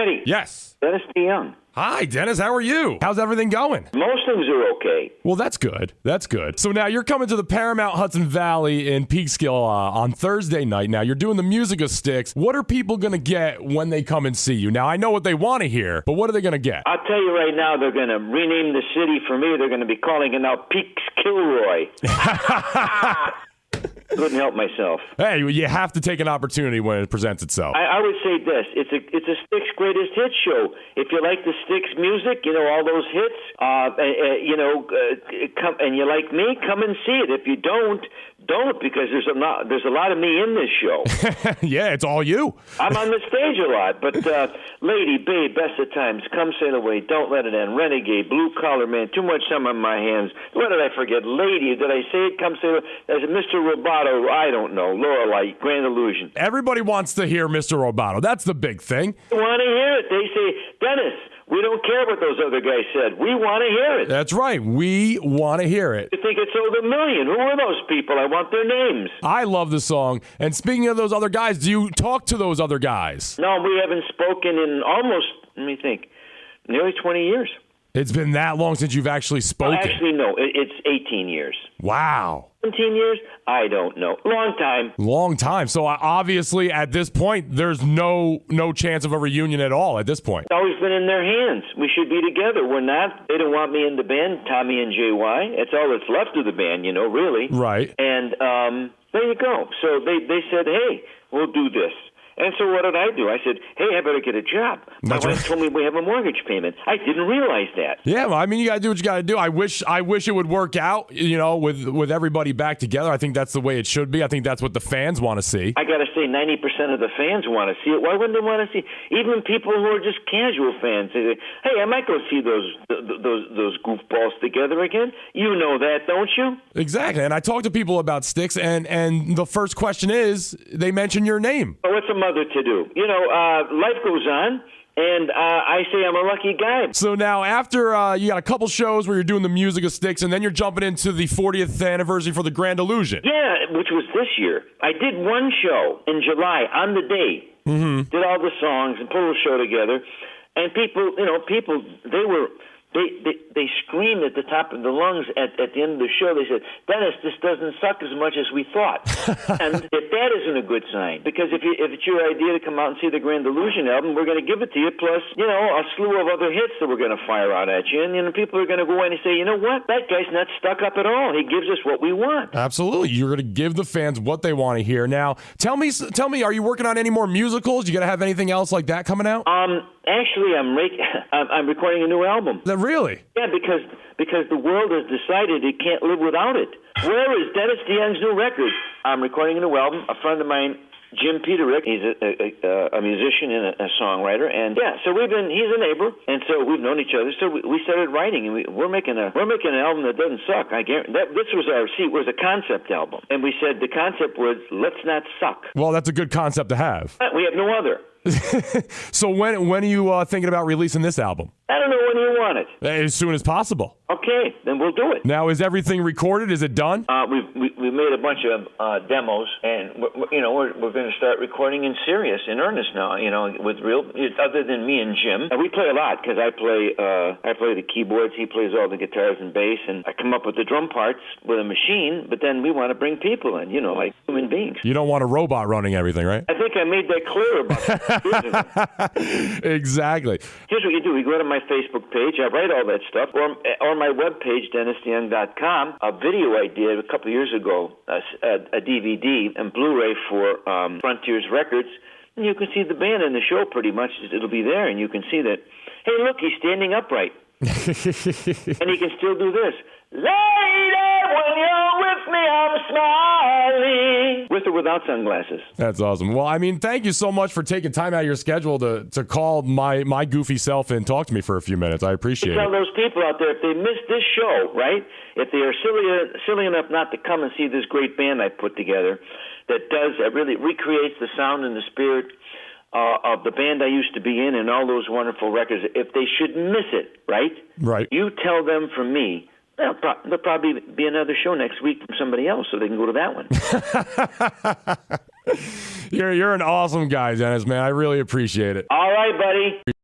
Smitty. Yes. Dennis DeYoung. Hi, Dennis. How are you? How's everything going? Most things are okay. Well, that's good. That's good. So now you're coming to the Paramount Hudson Valley in Peekskill on Thursday night. Now you're doing the music of Styx. What are people going to get when they come and see you? Now I know what they want to hear, but what are they going to get? I'll tell you right now, they're going to rename the city for me. They're going to be calling it now Peekskill. Couldn't help myself. Hey, you have to take an opportunity when it presents itself. I would say this: it's a Styx greatest hits show. If you like the Styx music, all those hits, come and you like me, come and see it. If you don't because there's a lot of me in this show. Yeah, it's all you. I'm on the stage a lot, but Lady, Babe, Best of Times, Come Sail Away, Don't Let It End, Renegade, Blue Collar Man, Too Much Time on My Hands. What did I forget? Lady, did I say it? Come Sail Away. There's Mr. Roboto, I don't know. Lorelei, Grand Illusion. Everybody wants to hear Mr. Roboto. That's the big thing. They want to hear it. They say, Dennis, we don't care what those other guys said. We want to hear it. That's right. We want to hear it. You think it sold 1 million? Who are those people? I want their names. I love the song. And speaking of those other guys, do you talk to those other guys? No, we haven't spoken in almost, let me think, nearly 20 years. It's been that long since you've actually spoken. Well, actually, no. It's 18 years. Wow. 17 years? I don't know. Long time. Long time. So obviously, at this point, there's no chance of a reunion at all at this point. It's always been in their hands. We should be together. We're not. They don't want me in the band, Tommy and JY. It's all that's left of the band, really. Right. And there you go. So they said, hey, we'll do this. And so what did I do? I said, hey, I better get a job. My wife told me we have a mortgage payment. I didn't realize that. Yeah, well, I mean, you got to do what you got to do. I wish it would work out, with everybody back together. I think that's the way it should be. I think that's what the fans want to see. I got to say 90% of the fans want to see it. Why wouldn't they want to see? Even people who are just casual fans say, hey, I might go see those goofballs together again. You know that, don't you? Exactly. And I talk to people about Styx, and the first question is, they mention your name. Oh, what's a mother to do? Life goes on, and I say I'm a lucky guy. So now, after you got a couple shows where you're doing the music of Styx, and then you're jumping into the 40th anniversary for the Grand Illusion. Yeah, which was this year. I did one show in July on the day. Mm-hmm. Did all the songs and put a show together, and people, they screamed at the top of the lungs at the end of the show. They said, Dennis, this doesn't suck as much as we thought. And if that isn't a good sign, because if it's your idea to come out and see the Grand Illusion album, we're going to give it to you, plus, a slew of other hits that we're going to fire out at you. And people are going to go in and say, you know what? That guy's not stuck up at all. He gives us what we want. Absolutely. You're going to give the fans what they want to hear. Now, tell me, are you working on any more musicals? You got to have anything else like that coming out? Actually, I'm recording a new album. Really? Yeah, because the world has decided it can't live without it. Where is Dennis DeYoung's new record? I'm recording a new album. A friend of mine, Jim Peterick, he's a musician and a songwriter, and so he's a neighbor, and so we've known each other. So we started writing, and we're making an album that doesn't suck. I guarantee this was a concept album, and we said the concept was let's not suck. Well, that's a good concept to have. We have no other. So when are you thinking about releasing this album? I don't know when you want it. As soon as possible. Okay, then we'll do it. Now, is everything recorded? Is it done? We've made a bunch of demos, and we're going to start recording in earnest now. With real, other than me and Jim, and we play a lot because I play the keyboards, he plays all the guitars and bass, and I come up with the drum parts with a machine. But then we want to bring people in, like human beings. You don't want a robot running everything, right? I think I made that clear about it. Exactly. Here's what you do. You go to my Facebook page. I write all that stuff. Or my webpage, DennisDeYoung.com. A video I did a couple years ago, a DVD and Blu-ray for Frontiers Records. And you can see the band in the show pretty much. It'll be there, and you can see that, hey, look, he's standing upright. And he can still do this. Lady, when you're with me, I'm smiling. With or without sunglasses. That's awesome. Well, I mean, thank you so much for taking time out of your schedule to call my goofy self and talk to me for a few minutes. I appreciate it. Tell those people out there, if they missed this show, right, if they are silly enough not to come and see this great band I put together that really recreates the sound and the spirit of the band I used to be in and all those wonderful records, if they should miss it, right? Right. You tell them from me, there'll probably be another show next week from somebody else, so they can go to that one. You're an awesome guy, Dennis, man. I really appreciate it. All right, buddy.